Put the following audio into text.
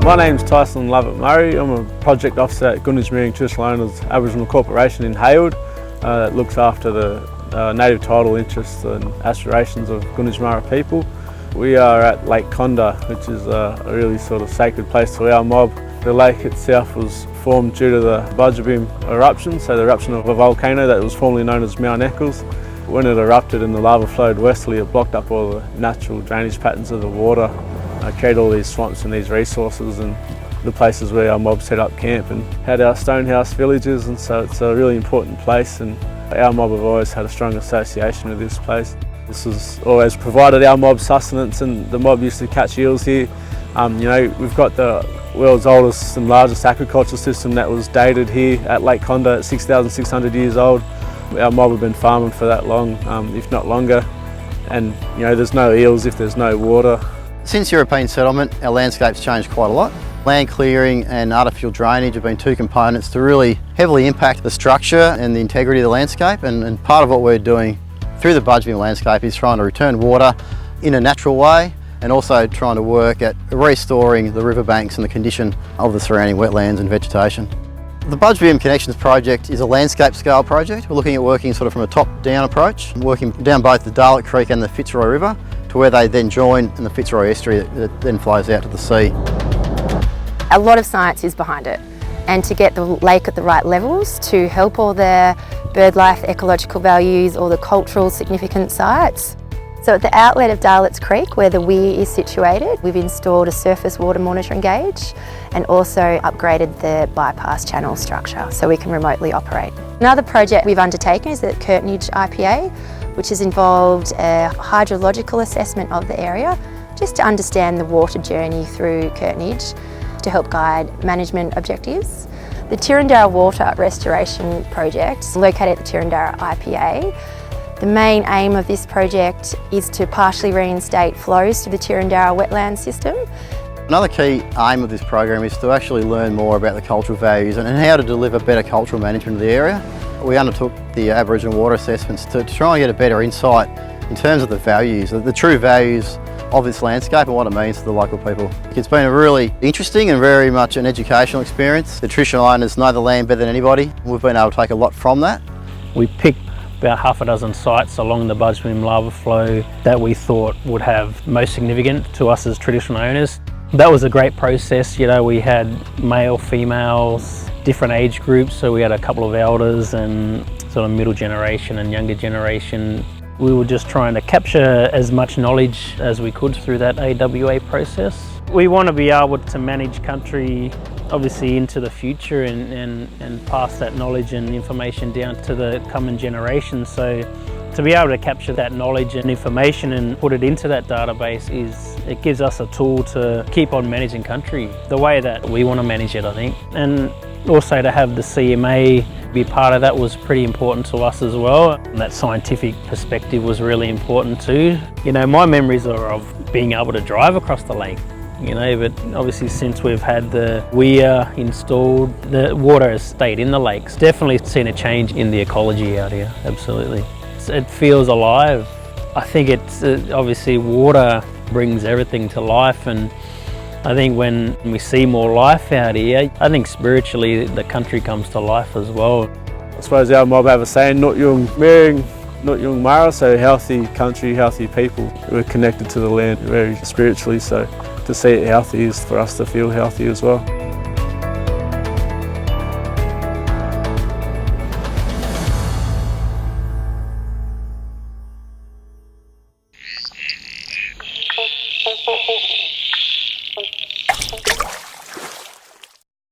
My name's Tyson Lovett Murray. I'm a project officer at Gunner's Traditional Owners Aboriginal Corporation in Hayward that looks after the native title interests and aspirations of Gunner's people. We are at Lake Condah, which is a really sort of sacred place to our mob. The lake itself was formed due to the Budj Bim eruption, so the eruption of a volcano that was formerly known as Mount Eccles. When it erupted and the lava flowed westerly, it blocked up all the natural drainage patterns of the water, created all these swamps and these resources and the places where our mob set up camp and had our stonehouse villages, and so it's a really important place, and our mob have always had a strong association with this place. This has always provided our mob sustenance, and the mob used to catch eels here. We've got the world's oldest and largest aquaculture system that was dated here at Lake Condah at 6,600 years old. Our mob have been farming for that long, if not longer, and there's no eels if there's no water. Since European settlement, our landscape's changed quite a lot. Land clearing and artificial drainage have been two components to really heavily impact the structure and the integrity of the landscape, and part of what we're doing through the Budj Bim landscape is trying to return water in a natural way, and also trying to work at restoring the riverbanks and the condition of the surrounding wetlands and vegetation. The Budj Bim Connections project is a landscape scale project. We're looking at working sort of from a top-down approach, working down both the Dalek Creek and the Fitzroy River to where they then join in the Fitzroy estuary that then flows out to the sea. A lot of science is behind it, and to get the lake at the right levels to help all the bird life, ecological values, all the cultural significant sites. So at the outlet of Dalek Creek, where the weir is situated, we've installed a surface water monitoring gauge and also upgraded the bypass channel structure so we can remotely operate. Another project we've undertaken is the Curtinage IPA, which has involved a hydrological assessment of the area just to understand the water journey through Curtinage to help guide management objectives. The Tirrandara Water Restoration Project, located at the Tirrandara IPA, the main aim of this project is to partially reinstate flows to the Tirrandara wetland system. Another key aim of this program is to actually learn more about the cultural values and how to deliver better cultural management of the area. We undertook the Aboriginal water assessments to try and get a better insight in terms of the values, the true values of this landscape and what it means to the local people. It's been a really interesting and very much an educational experience. The traditional owners know the land better than anybody. We've been able to take a lot from that. We picked about half a dozen sites along the Budj Bim lava flow that we thought would have most significant to us as traditional owners. That was a great process. We had male, females, different age groups, so we had a couple of elders and sort of middle generation and younger generation. We were just trying to capture as much knowledge as we could through that AWA process. We want to be able to manage country obviously into the future and pass that knowledge and information down to the coming generation. So to be able to capture that knowledge and information and put it into that database it gives us a tool to keep on managing country the way that we want to manage it, I think. And also to have the CMA be part of that was pretty important to us as well. And that scientific perspective was really important too. My memories are of being able to drive across the lake. But obviously since we've had the weir installed, the water has stayed in the lakes. Definitely seen a change in the ecology out here, absolutely. It feels alive. I think it's obviously water brings everything to life, and I think when we see more life out here, I think spiritually the country comes to life as well. I suppose our mob have a saying, not young Mering, not young Mara, so healthy country, healthy people. We're connected to the land very spiritually, so to see it healthy is for us to feel healthy as well.